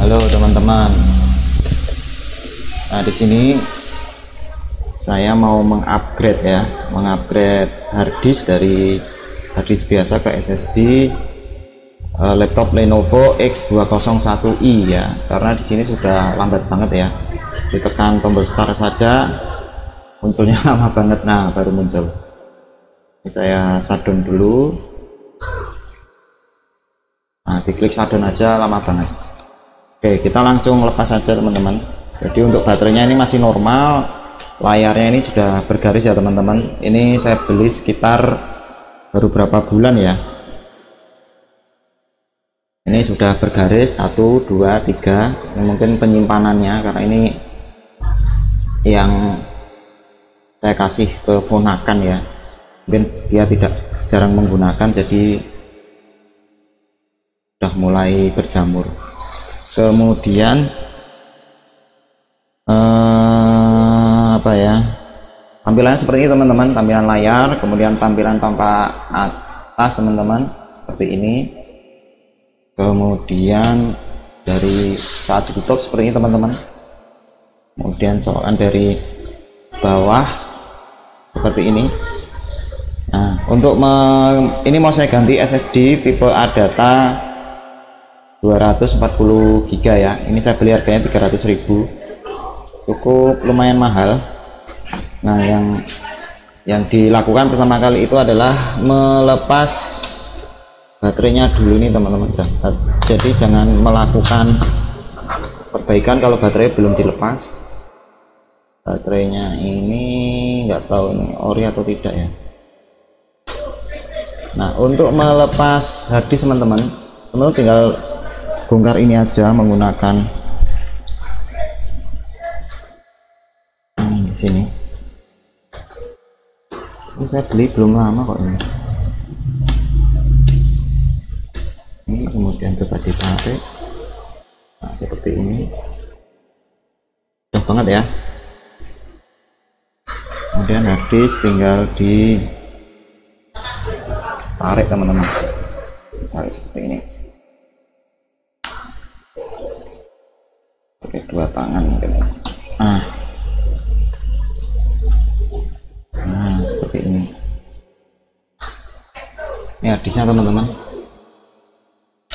Halo teman-teman. Nah, di sini saya mau mengupgrade harddisk dari harddisk biasa ke SSD laptop Lenovo X201i ya. Karena di sini sudah lambat banget ya. Ditekan tombol start saja munculnya lama banget. Nah, baru muncul. Ini saya shutdown dulu. Nah, diklik shutdown aja lama banget. Oke, kita langsung lepas saja teman-teman. Jadi untuk baterainya ini masih normal, layarnya ini sudah bergaris ya teman-teman. Ini saya beli sekitar baru berapa bulan ya. Ini sudah bergaris 1, 2, 3. Ini mungkin penyimpanannya karena ini yang saya kasih ke ponakan ya. Mungkin dia tidak jarang menggunakan, jadi sudah mulai berjamur. Kemudian apa ya, tampilannya seperti ini teman-teman, tampilan layar, kemudian tampilan tampak atas teman-teman seperti ini, kemudian dari saat ditutup seperti ini teman-teman, kemudian colokan dari bawah seperti ini. Nah, untuk ini mau saya ganti SSD tipe ADATA 240 GB ya. Ini saya beli harganya 300.000, cukup lumayan mahal. Nah, yang dilakukan pertama kali itu adalah melepas baterainya dulu nih teman-teman. Jadi jangan melakukan perbaikan kalau baterai belum dilepas. Baterainya ini nggak tahu ini ori atau tidak ya. Nah, untuk melepas harddisk teman-teman tinggal bongkar ini aja menggunakan di sini. Ini saya beli belum lama kok ini. Ini kemudian coba ditarik. Nah, seperti ini. Mudah banget ya. Kemudian harddisk tinggal ditarik teman-teman. Tarik seperti ini. Pakai dua tangan mungkin. Nah, seperti ini. Ini harddisknya teman-teman.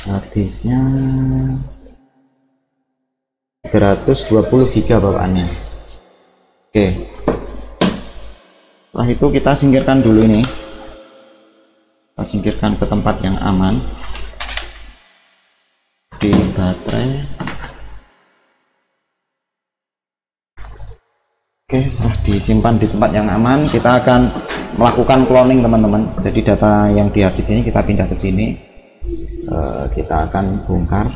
Harddisknya 320 GB bawaannya. Oke. Setelah itu kita singkirkan dulu ini. Kita singkirkan ke tempat yang aman. Di baterai. Oke, setelah disimpan di tempat yang aman, kita akan melakukan cloning teman-teman. Jadi data yang di harddisk ini kita pindah ke sini. Kita akan bongkar.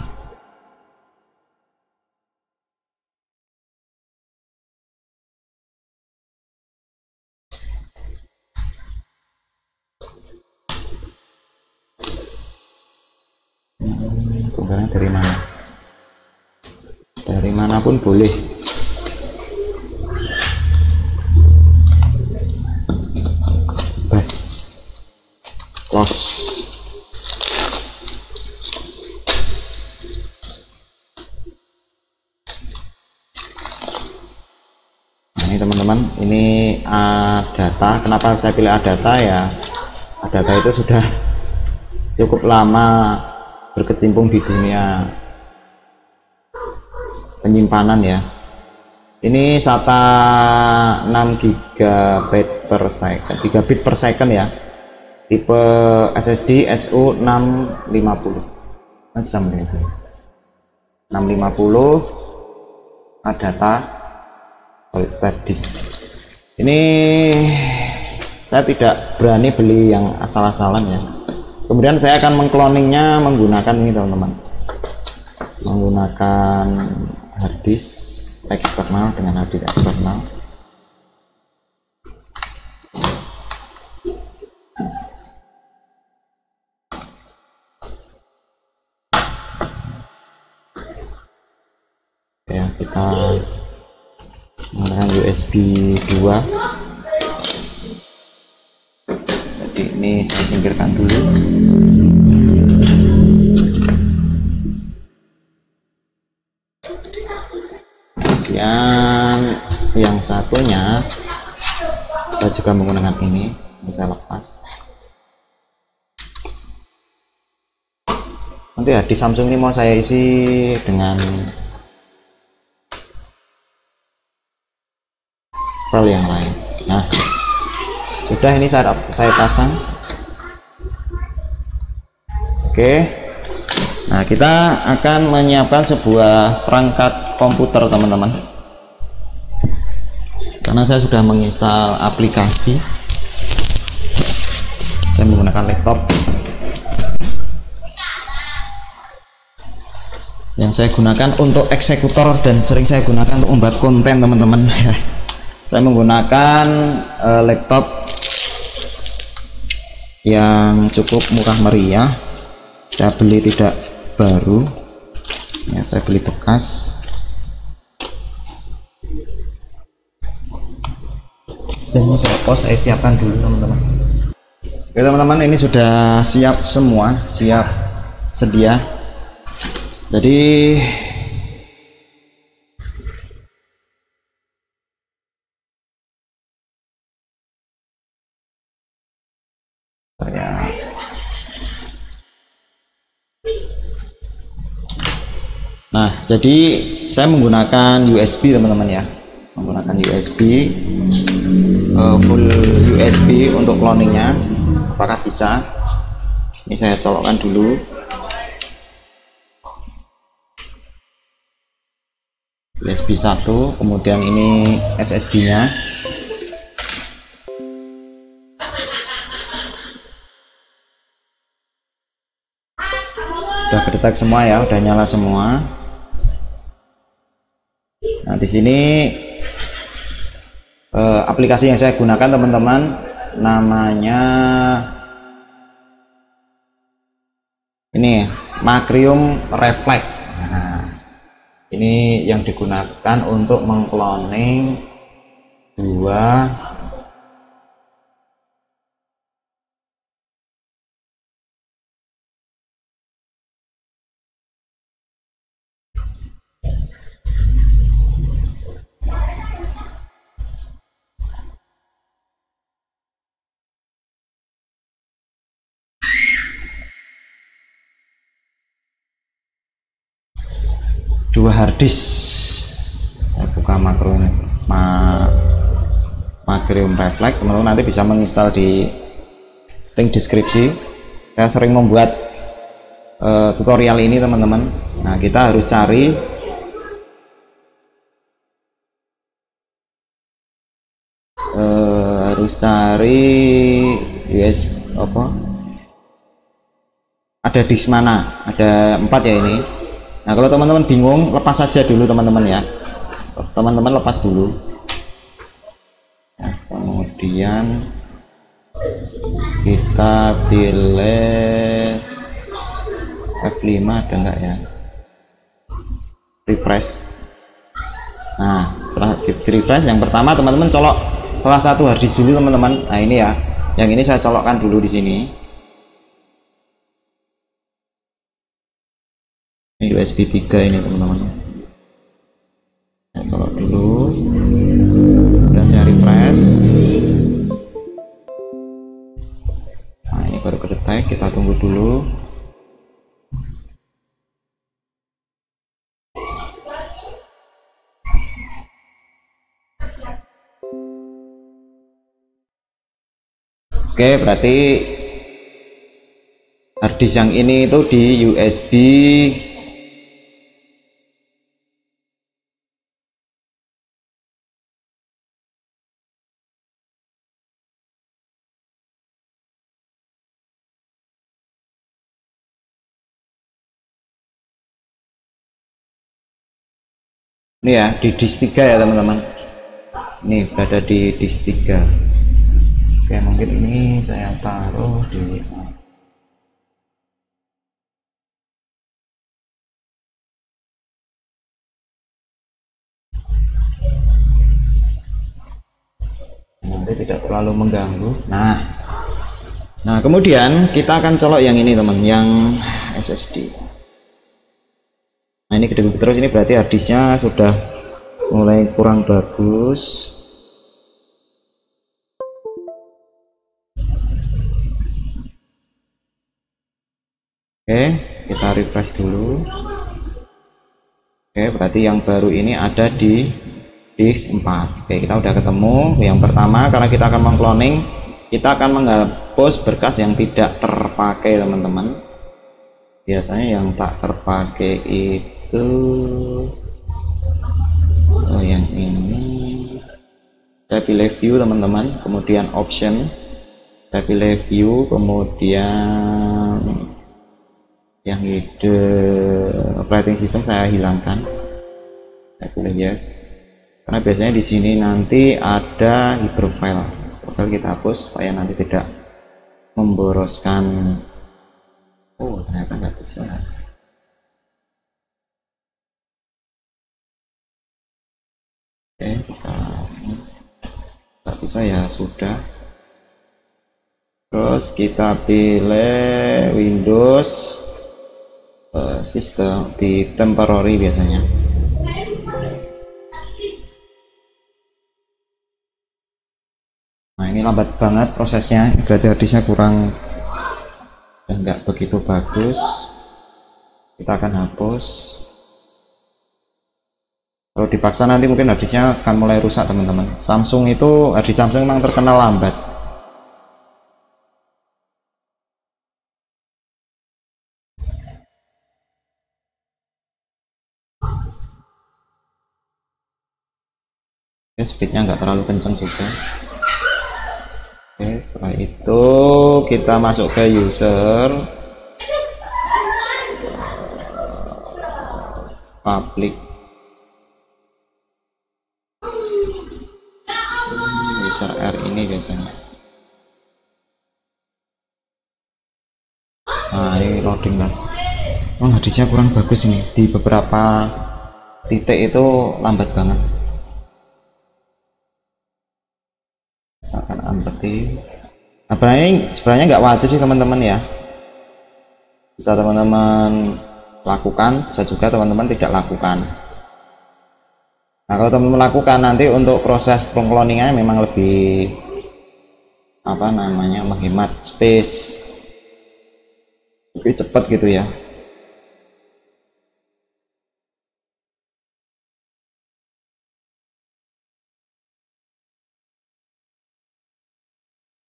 Bongkarnya dari mana? Dari manapun boleh. Close. Nah, ini teman-teman, ini ADATA. Kenapa saya pilih ADATA ya? ADATA itu sudah cukup lama berkecimpung di dunia penyimpanan ya. Ini SATA 6 GB per second, 3 bit per second ya. Tipe SSD SU650. Nah, bisa melihat 650 ADATA solid state disk. Ini saya tidak berani beli yang asal-asalan ya. Kemudian saya akan mengcloningnya menggunakan ini teman-teman, menggunakan harddisk eksternal dengan harddisk eksternal. Ya, kita menggunakan USB 2. Jadi ini saya singkirkan dulu. kemudian yang satunya kita juga menggunakan ini, bisa lepas. Nanti ya di Samsung ini mau saya isi dengan file yang lain. Nah, sudah, ini saya pasang. Oke, nah kita akan menyiapkan sebuah perangkat komputer teman-teman, karena saya sudah menginstal aplikasi. Saya menggunakan laptop yang saya gunakan untuk eksekutor dan sering saya gunakan untuk membuat konten teman-teman. Saya menggunakan laptop yang cukup murah meriah. Saya beli tidak baru ya, saya beli bekas. Dan ini saya siapkan dulu teman-teman. Oke teman-teman, ini sudah siap semua, siap sedia. Jadi jadi saya menggunakan USB teman-teman ya, menggunakan USB, full USB untuk cloningnya. Apakah bisa? Ini saya colokkan dulu. USB 1, kemudian ini SSD nya. Udah kedetek semua ya, udah nyala semua. Nah, di sini aplikasi yang saya gunakan teman-teman namanya ini Macrium Reflect. Nah, ini yang digunakan untuk mengcloning dua harddisk. Saya buka Macrium Reflect, teman-teman nanti bisa menginstal di link deskripsi. Saya sering membuat tutorial ini teman-teman. Nah, kita harus cari USB apa, ada disk mana, ada 4 ya ini. Nah, kalau teman-teman bingung, lepas saja dulu teman-teman ya, teman-teman lepas dulu ya, kemudian kita pilih F5, ada enggak ya, refresh. Nah, setelah di refresh, yang pertama teman-teman colok salah satu harddisk dulu teman-teman. Nah, ini ya, yang ini saya colokkan dulu di sini. Ini USB 3 ini teman-teman. Saya colok dulu dan saya refresh. Nah, ini baru kedetek, kita tunggu dulu. Oke, berarti harddisk yang ini itu di USB ini ya, di disk 3 ya teman-teman. Ini berada di disk 3. Oke, mungkin ini saya taruh di nanti tidak terlalu mengganggu. Nah kemudian kita akan colok yang ini teman, yang SSD. Nah, ini gede terus, ini berarti harddisknya sudah mulai kurang bagus. Oke, kita refresh dulu. Oke, berarti yang baru ini ada di disk 4. Oke, kita udah ketemu. Yang pertama, karena kita akan mengcloning, kita akan menghapus berkas yang tidak terpakai, teman-teman. Biasanya yang tak terpakai itu yang ini. Saya pilih view, teman-teman, kemudian option, saya pilih view, kemudian yang ide operating system saya hilangkan, saya pilih yes, karena biasanya di sini nanti ada hyperfile. Kita hapus supaya nanti tidak memboroskan. Oh, ternyata nggak bisa. Oke, kita nggak bisa ya, sudah. Terus kita pilih Windows sistem di temporary biasanya. Nah, ini lambat banget prosesnya, berarti harddisknya kurang dan nggak begitu bagus. Kita akan hapus. Kalau dipaksa nanti mungkin harddisknya akan mulai rusak, teman-teman. Samsung itu, harddisk Samsung memang terkenal lambat. Speednya nggak terlalu kencang juga. Oke, setelah itu kita masuk ke user, public, user R ini biasanya. Nah, ini loading kan. Oh, harddisknya kurang bagus ini, di beberapa titik itu lambat banget. Akan empty. Nah, sebenarnya nggak wajib sih, teman-teman ya. Bisa teman-teman lakukan, bisa juga teman-teman tidak lakukan. Nah, kalau teman-teman lakukan, nanti untuk proses pengcloningannya memang lebih menghemat space, lebih cepat gitu ya.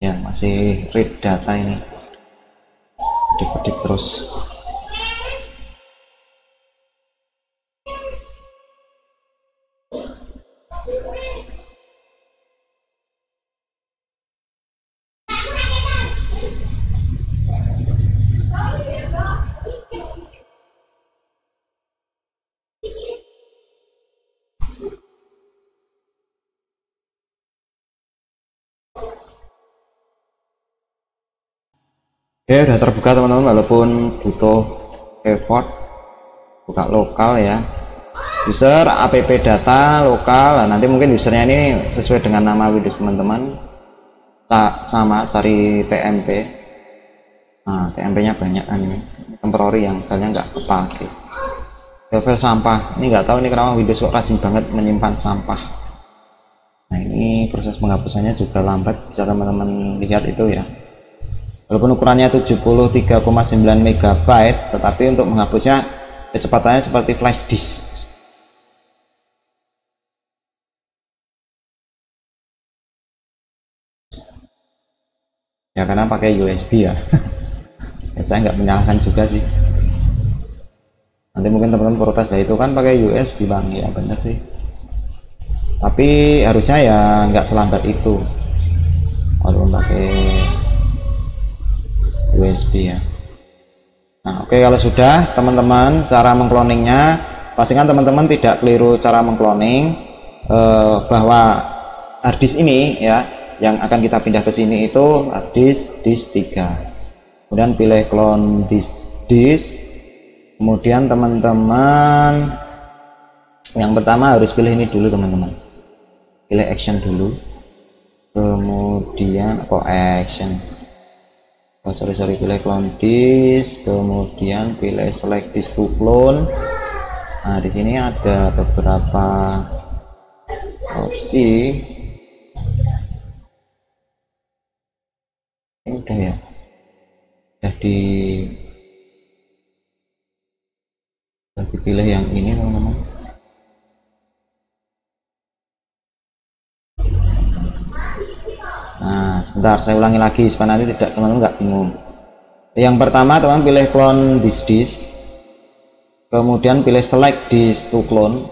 Ya, masih read data ini, kedip-kedip terus. Oke, udah terbuka teman-teman, walaupun butuh effort. Buka lokal ya, user app data lokal. Nah, nanti mungkin usernya ini sesuai dengan nama Windows teman-teman, sama cari TMP. Nah, TMP nya banyak kan, ini temporary yang kalian nggak kepake. Level sampah ini nggak tahu ini kenapa Windows kok rajin banget menyimpan sampah. Nah, ini proses penghapusannya juga lambat, bisa teman-teman lihat itu ya. Walaupun ukurannya 73,9 MB, tetapi untuk menghapusnya kecepatannya seperti flash disk. Ya, karena pakai USB ya. Ya, saya nggak menyalahkan juga sih. Nanti mungkin teman-teman protes, lah itu kan pakai USB bang. Ya bener sih. Tapi harusnya ya nggak selambat itu. Walaupun pakai USB ya. Nah, oke, kalau sudah teman-teman cara mengcloningnya, pastikan teman-teman tidak keliru cara mengcloning, bahwa harddisk ini ya yang akan kita pindah ke sini itu harddisk disk 3. Kemudian pilih clone disk. Kemudian teman-teman yang pertama harus pilih ini dulu, teman-teman. Pilih action dulu. Kemudian action. Sorry, pilih clone disk, kemudian pilih select disk to clone. Nah, di sini ada beberapa posisi ini udah ya, jadi pilih yang ini teman-teman. Nah sebentar, saya ulangi lagi supaya nanti tidak teman-teman nggak bingung. Yang pertama teman pilih clone disk, kemudian pilih select disk to clone.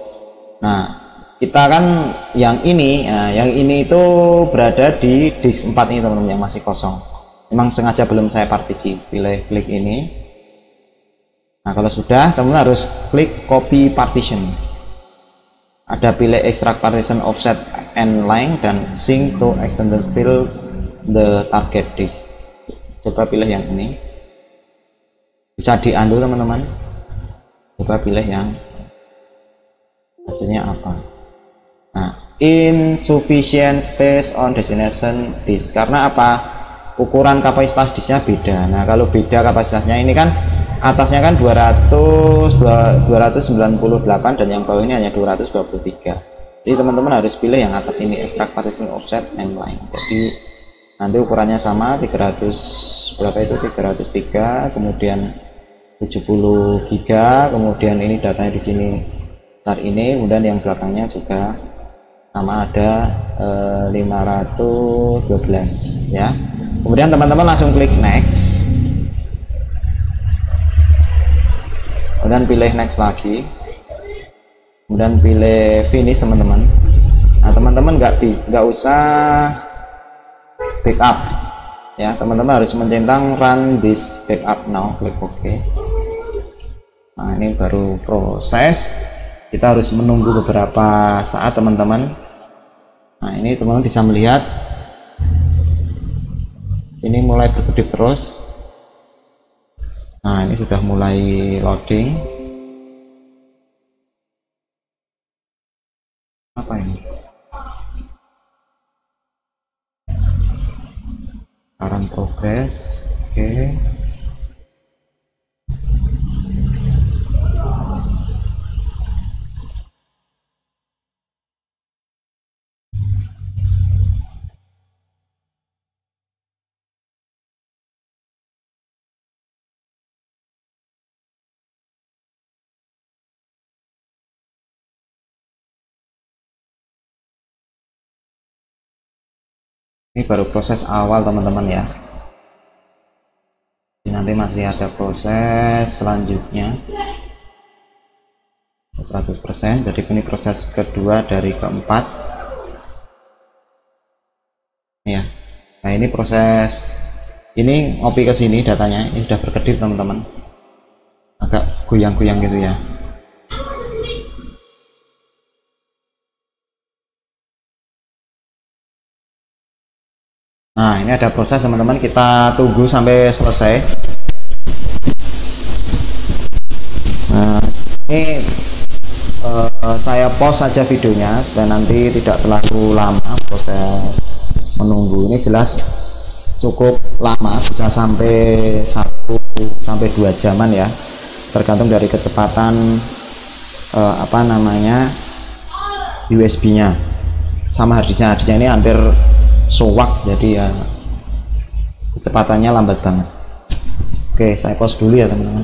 Nah kita kan yang ini, nah, yang ini itu berada di disk 4 ini teman-teman, yang masih kosong. Memang sengaja belum saya partisi. Pilih klik ini. Nah kalau sudah, teman-teman harus klik copy partition. Ada pilih extract partition offset and length dan sync to extended fill the target disk. Coba pilih yang ini. Bisa diundo teman-teman. Coba pilih yang hasilnya apa. Nah, insufficient space on destination disk. Karena apa? Ukuran kapasitas disknya beda. Nah kalau beda kapasitasnya, ini kan atasnya kan 298 dan yang bawah ini hanya 223. Jadi teman-teman harus pilih yang atas ini, extract partition offset and line. Jadi nanti ukurannya sama, 300 berapa itu, 303, kemudian 70 giga, kemudian ini datanya di sini saat ini, kemudian yang belakangnya juga sama, ada 512 ya. Kemudian teman-teman langsung klik next, kemudian pilih next lagi, kemudian pilih finish teman-teman. Nah teman-teman nggak usah backup ya, teman-teman harus mencentang run this backup now, klik OK. Nah ini baru proses, kita harus menunggu beberapa saat teman-teman. Nah ini teman-teman bisa melihat ini mulai berkedip terus. Nah ini sudah mulai loading. Apa ini? Current progress. Oke. Ini baru proses awal teman-teman ya. Nanti masih ada proses selanjutnya 100%. Jadi ini proses kedua dari keempat ya. Nah ini proses ini ngopi ke sini, datanya ini sudah berkedip teman-teman, agak goyang-goyang gitu ya. Nah ini ada proses teman-teman, kita tunggu sampai selesai. Nah ini saya pause saja videonya supaya nanti tidak terlalu lama proses menunggu. Ini jelas cukup lama, bisa sampai 1 sampai 2 jaman ya, tergantung dari kecepatan apa namanya USB nya sama harddisknya. Harddisknya ini hampir sowak, jadi ya kecepatannya lambat banget. Oke saya pause dulu ya teman-teman.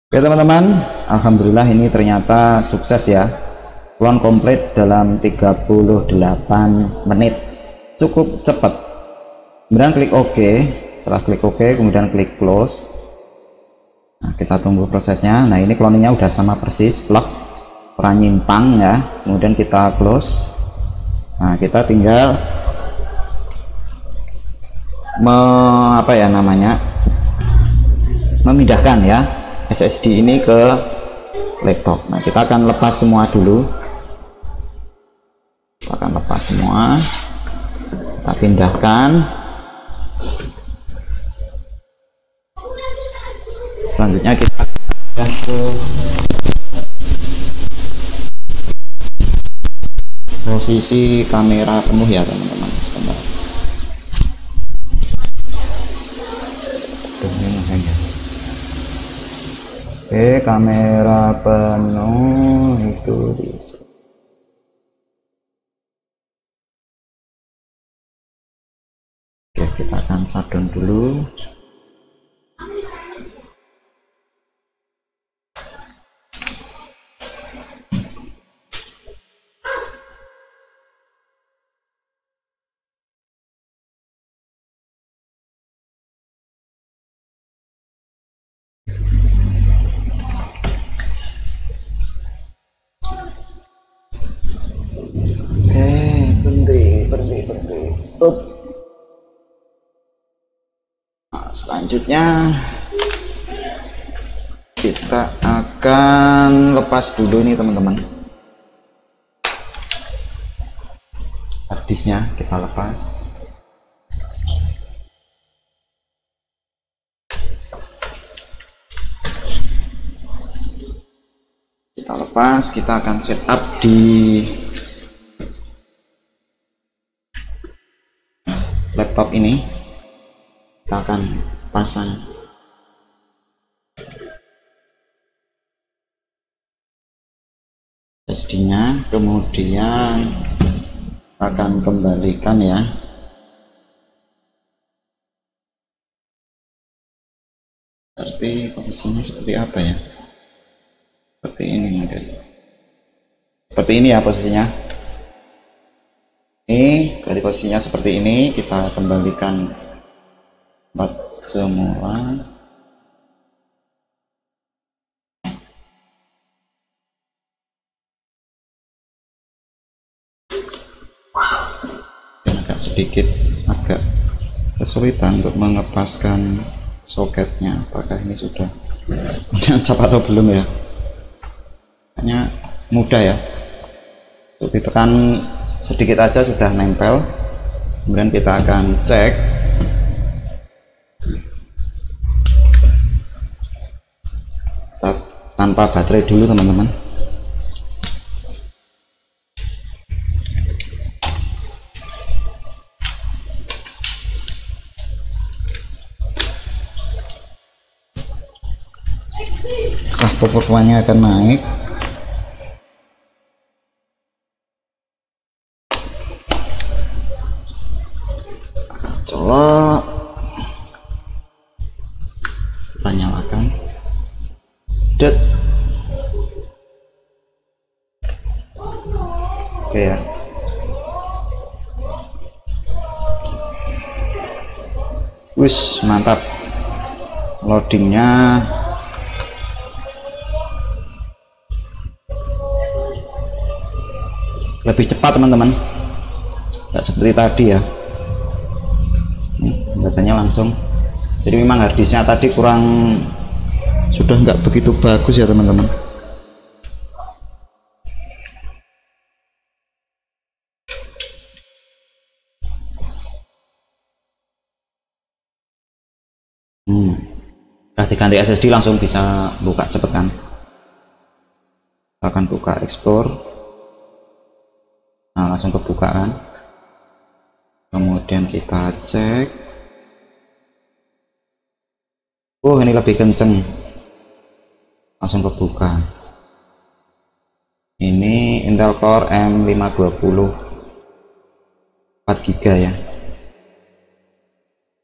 Oke teman-teman, alhamdulillah ini ternyata sukses ya, clone komplit dalam 38 menit, cukup cepat. Kemudian klik OK. Setelah klik OK kemudian klik close. Nah kita tunggu prosesnya. Nah ini cloningnya udah sama persis, plug, pernah nyimpang ya. Kemudian kita close. Nah kita tinggal apa ya namanya, memindahkan ya SSD ini ke laptop. Nah kita akan lepas semua dulu, kita akan lepas semua, kita pindahkan. Selanjutnya kita pindah ke posisi kamera penuh ya teman-teman. Sebentar. Oke, kamera penuh itu di sini. shutdown dulu. Berhenti. Nah, selanjutnya kita akan lepas dulu nih teman-teman, harddisknya kita lepas. Kita akan setup di laptop ini. Kita akan pasang SD-nya, kemudian akan kembalikan ya. Tapi posisinya seperti apa ya? Seperti ini mungkin. Seperti ini ya posisinya. Ini dari posisinya seperti ini, kita kembalikan tempat semula. Dan agak kesulitan untuk mengepaskan soketnya. Apakah ini sudah menancap atau belum ya? Hanya mudah ya, untuk ditekan sedikit aja sudah nempel. Kemudian kita akan cek tanpa baterai dulu teman-teman. Performanya akan naik. Colok, kita nyalakan. Oke ya. Wis, mantap. Loadingnya lebih cepat teman-teman, nggak seperti tadi ya. Bacanya langsung. Jadi memang harddisknya tadi sudah nggak begitu bagus ya teman-teman. Udah diganti SSD langsung bisa buka cepet kan. Akan buka explore. Nah, langsung kebuka kan. Kemudian kita cek. Oh, ini lebih kenceng. Langsung kebuka. Ini Intel Core M520 4 GB ya.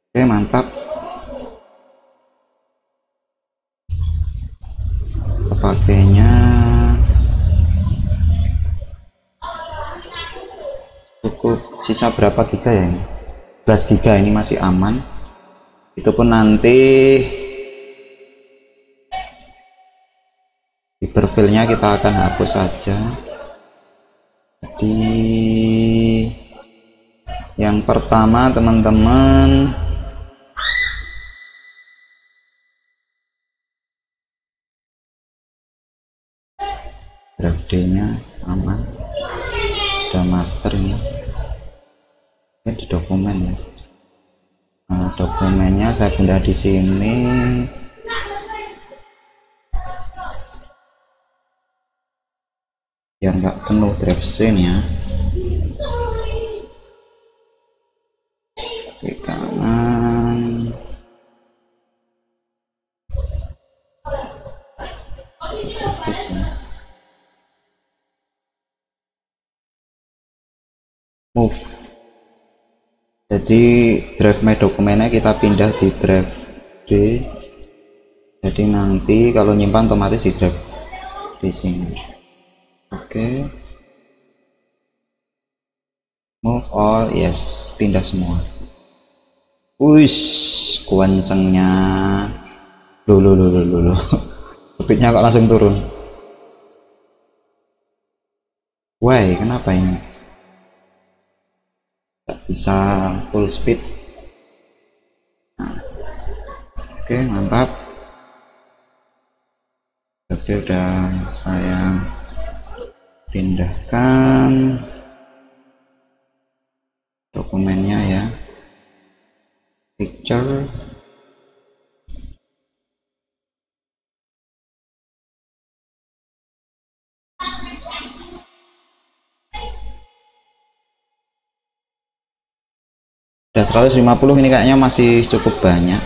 Oke, mantap. Pakainya cukup, sisa berapa giga ya ini? 11 giga, ini masih aman. Itu pun nanti fiberfilnya kita akan hapus saja. Jadi yang pertama teman-teman, drive D-nya aman, ada master ini di dokumen ya. Nah, dokumennya saya pindah di sini. Biar nggak penuh drive C-nya. Ke kanan. Move Jadi drive my dokumennya kita pindah di drive D, jadi nanti kalau nyimpan otomatis di drive di sini. Oke, move all, yes, pindah semua. Wish, kencengnya loh speednya kok langsung turun. Why, kenapa ini nggak bisa full speed? Nah, oke, mantap. Oke, udah saya pindahkan dokumennya ya, picture. Udah 150, ini kayaknya masih cukup banyak.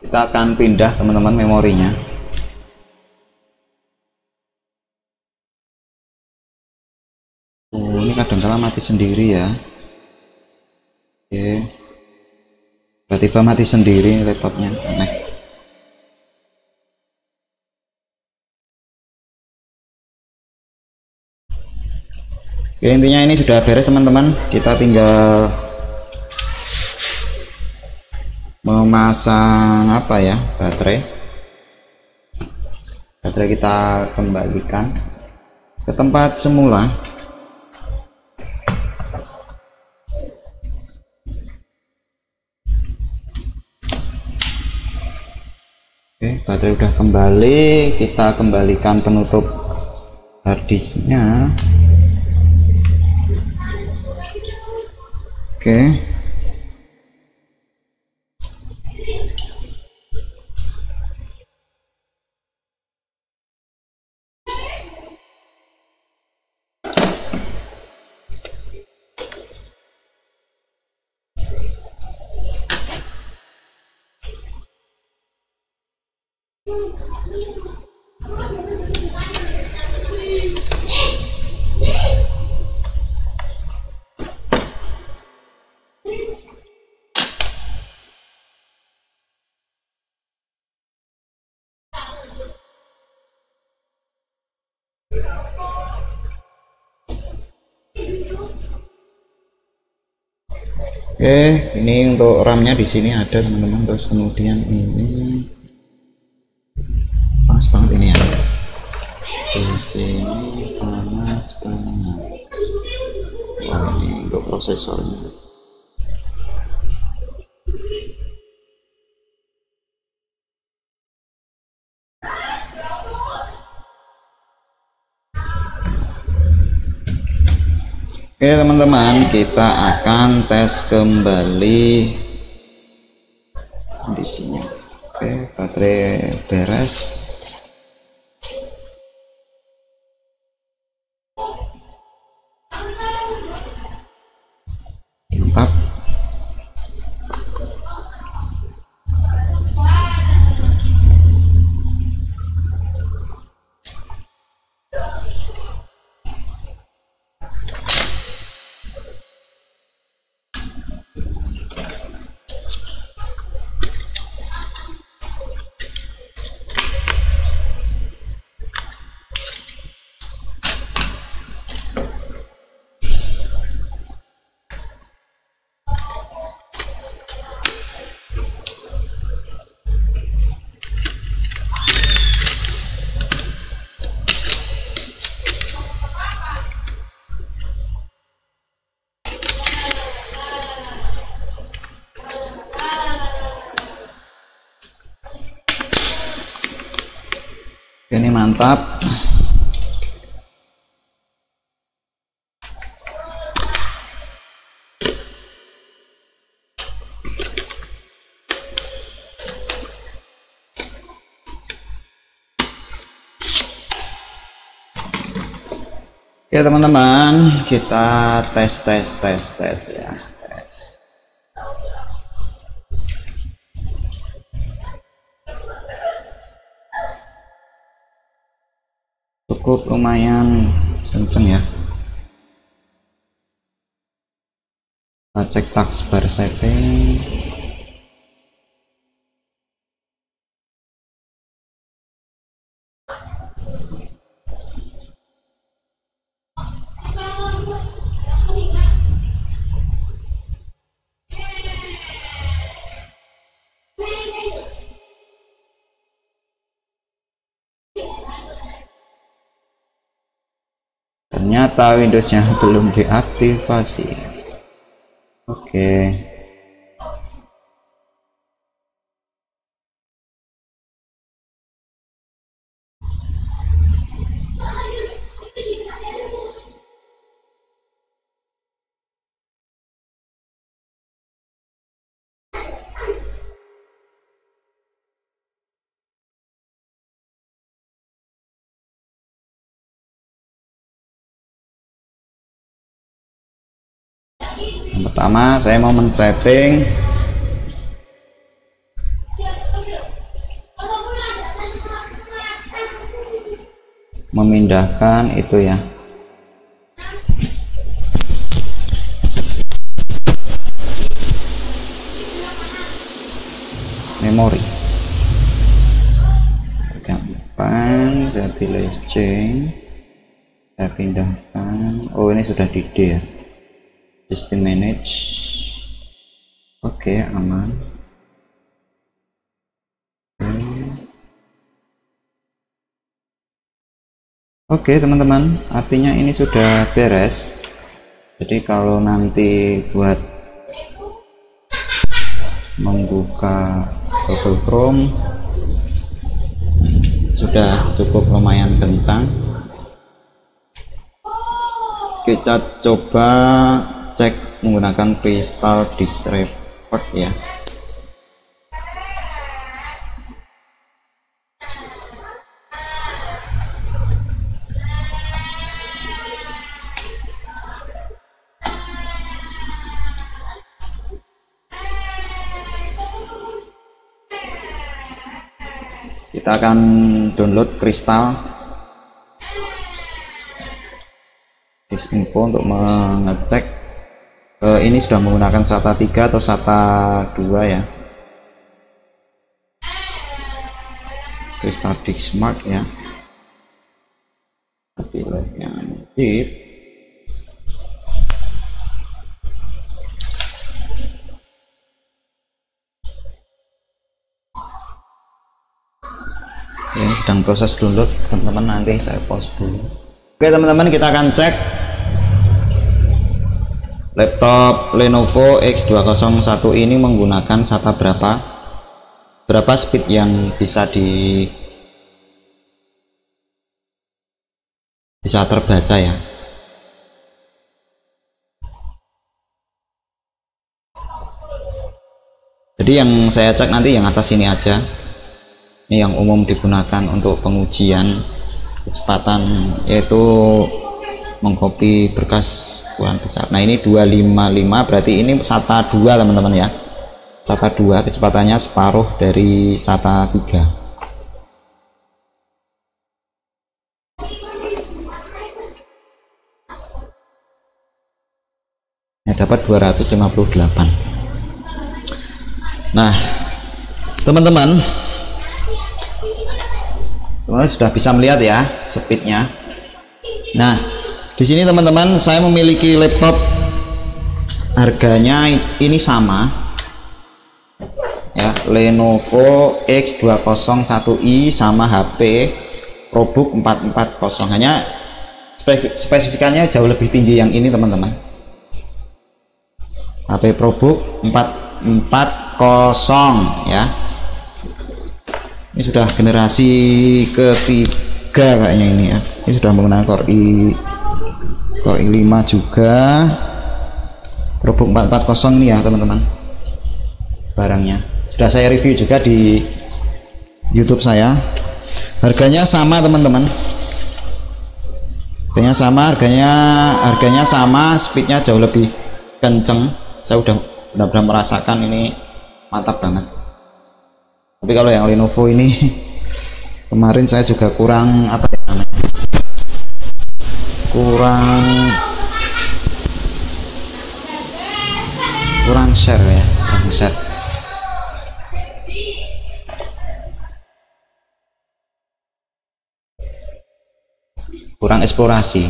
Kita akan pindah teman-teman memorinya. Oh, ini kadang-kala mati sendiri ya. Oke, tiba-tiba mati sendiri laptopnya, aneh. Oke, intinya ini sudah beres teman-teman, kita tinggal memasang apa ya, baterai kita kembalikan ke tempat semula. Oke, baterai udah kembali, kita kembalikan penutup harddisknya. Oke, oke, ini untuk RAM-nya di sini ada teman-teman. Terus kemudian ini panas banget ini ya. Di sini panas banget. Wah, ini untuk prosesornya. Oke teman-teman, kita akan tes kembali kondisinya. Oke, baterai beres. Mantap. Ini mantap. Oke teman-teman, kita tes ya, tes. Cukup lumayan kenceng ya. Kita cek taskbar setting. Ternyata Windowsnya belum diaktifasi. Oke. Yang pertama saya mau men-setting memindahkan itu ya, memori. Gampang, saya pilih change, saya pindahkan. Oh ini sudah di D ya, system manage. Oke, aman. Oke teman-teman, artinya ini sudah beres. Jadi kalau nanti buat membuka Google Chrome sudah cukup lumayan kencang. Kita coba cek menggunakan Crystal Disk Report ya. Kita akan download Crystal Disk Info untuk mengecek ini sudah menggunakan SATA 3 atau SATA 2 ya. Crystal Disk Smart ya. Pilih yang chip. Ini sedang proses download teman-teman, nanti saya pause dulu. Oke teman-teman, kita akan cek laptop Lenovo X201 ini menggunakan SATA berapa speed yang bisa terbaca ya. Jadi yang saya cek nanti yang atas ini aja. Ini yang umum digunakan untuk pengujian kecepatan, yaitu mengcopy berkas ukuran besar. Nah ini 255, berarti ini SATA 2 teman-teman ya. SATA 2 kecepatannya separuh dari SATA 3. Ya, dapat 258. Nah teman-teman sudah bisa melihat ya speednya. Nah di sini teman-teman saya memiliki laptop harganya ini sama ya, Lenovo X201i sama HP ProBook 440, hanya spesifikannya jauh lebih tinggi yang ini teman-teman. HP ProBook 440 ya. Ini sudah generasi ketiga kayaknya ini ya. Ini sudah menggunakan Core i5 juga. ProBook 440 ini ya teman-teman barangnya. Sudah saya review juga di YouTube saya. Harganya sama teman-teman. harganya sama, speednya jauh lebih kenceng. Saya udah benar-benar merasakan ini mantap banget. Tapi kalau yang Lenovo ini kemarin saya juga kurang apa ya namanya, kurang share ya, kurang eksplorasi.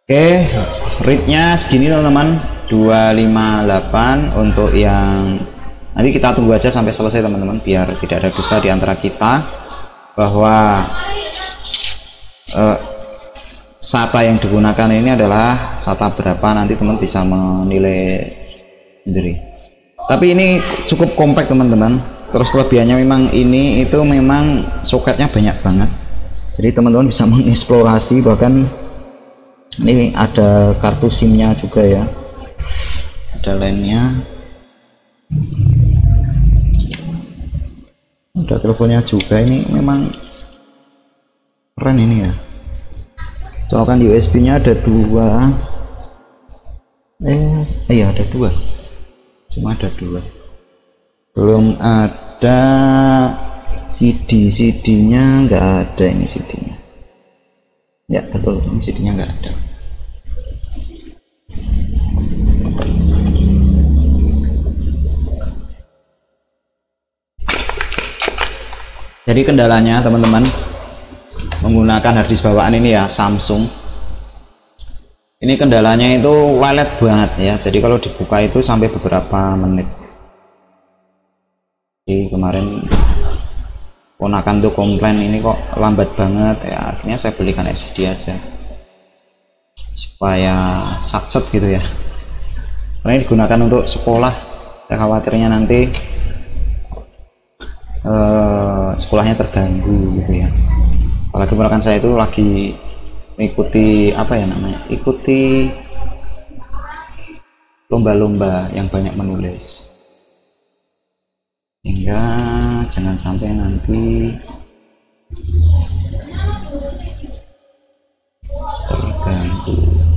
Oke, rate-nya segini teman-teman, 258 untuk yang nanti kita tunggu aja sampai selesai teman-teman, biar tidak ada dusta di antara kita bahwa SATA yang digunakan ini adalah SATA berapa, nanti teman bisa menilai sendiri. Tapi ini cukup compact teman-teman. Terus kelebihannya memang ini itu memang soketnya banyak banget, jadi teman-teman bisa mengeksplorasi. Bahkan ini ada kartu SIM-nya juga ya, ada lainnya, ada teleponnya juga. Ini memang keren ini ya. Soalnya kan USB-nya ada dua, iya ada dua, cuma ada dua, belum ada CD-nya nggak ada. Ini CD-nya ya betul, ini CD-nya nggak ada. Jadi kendalanya teman-teman menggunakan harddisk bawaan ini ya Samsung, ini kendalanya itu walet banget ya. Jadi kalau dibuka itu sampai beberapa menit. Jadi kemarin ponakan tuh komplain ini kok lambat banget ya, akhirnya saya belikan SSD aja supaya sakset gitu ya, karena ini digunakan untuk sekolah. Saya khawatirnya nanti sekolahnya terganggu gitu ya, apalagi ponakan saya itu lagi mengikuti apa ya namanya, ikuti lomba-lomba yang banyak menulis, hingga jangan sampai nanti terganggu.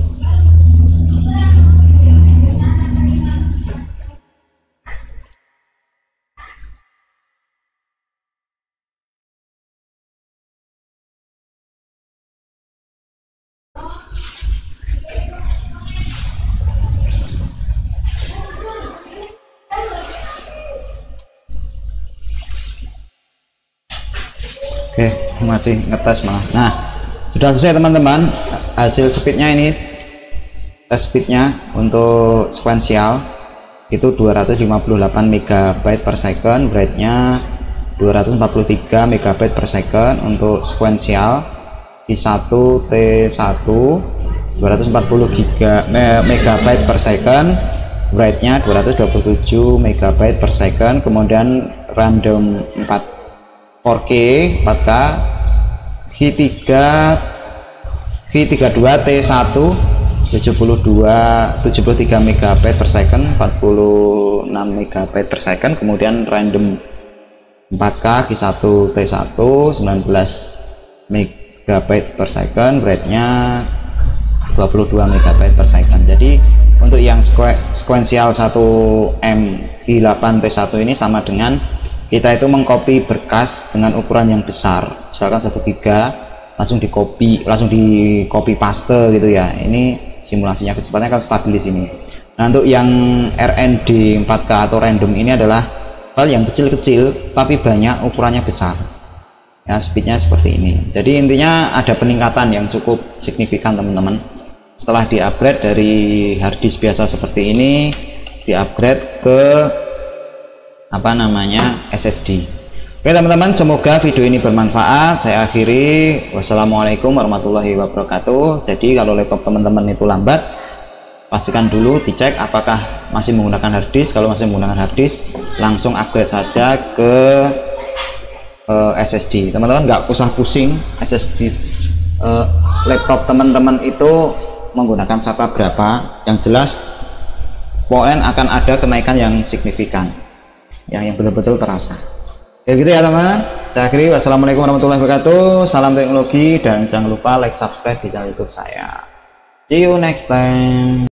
Oke, masih ngetes malah. Nah, sudah selesai teman-teman. Hasil speednya ini, tes speednya untuk sequential itu 258 MB per second, write-nya 243 MB per second. Untuk sequential I1 T1 240 MB per second, write-nya 227 MB per second. Kemudian random 4K 4K G32 T1 73 MB per second, 46 MB per second. Kemudian random 4K G1 T1 19 MB per second, rate-nya 22 MB per second. Jadi untuk yang sequential 1M G8 T1 ini sama dengan kita itu mengcopy berkas dengan ukuran yang besar, misalkan 1 giga, langsung di copy paste gitu ya. Ini simulasinya, kecepatannya kan stabil di sini. Nah, untuk yang RND 4K atau random ini adalah hal yang kecil-kecil tapi banyak ukurannya besar ya, speednya seperti ini. Jadi intinya ada peningkatan yang cukup signifikan teman-teman setelah di-upgrade dari harddisk biasa seperti ini, di-upgrade ke apa namanya SSD. Oke teman-teman, semoga video ini bermanfaat. Saya akhiri, wassalamualaikum warahmatullahi wabarakatuh. Jadi kalau laptop teman-teman itu lambat, pastikan dulu dicek apakah masih menggunakan harddisk. Kalau masih menggunakan harddisk, langsung upgrade saja ke SSD. Teman-teman nggak usah pusing SSD laptop teman-teman itu menggunakan SATA berapa. Yang jelas pokoknya akan ada kenaikan yang signifikan, yang betul-betul terasa. Kayak gitu ya teman-teman. Saya akhiri, wassalamualaikum warahmatullahi wabarakatuh. Salam teknologi, dan jangan lupa like, subscribe di channel YouTube saya. See you next time.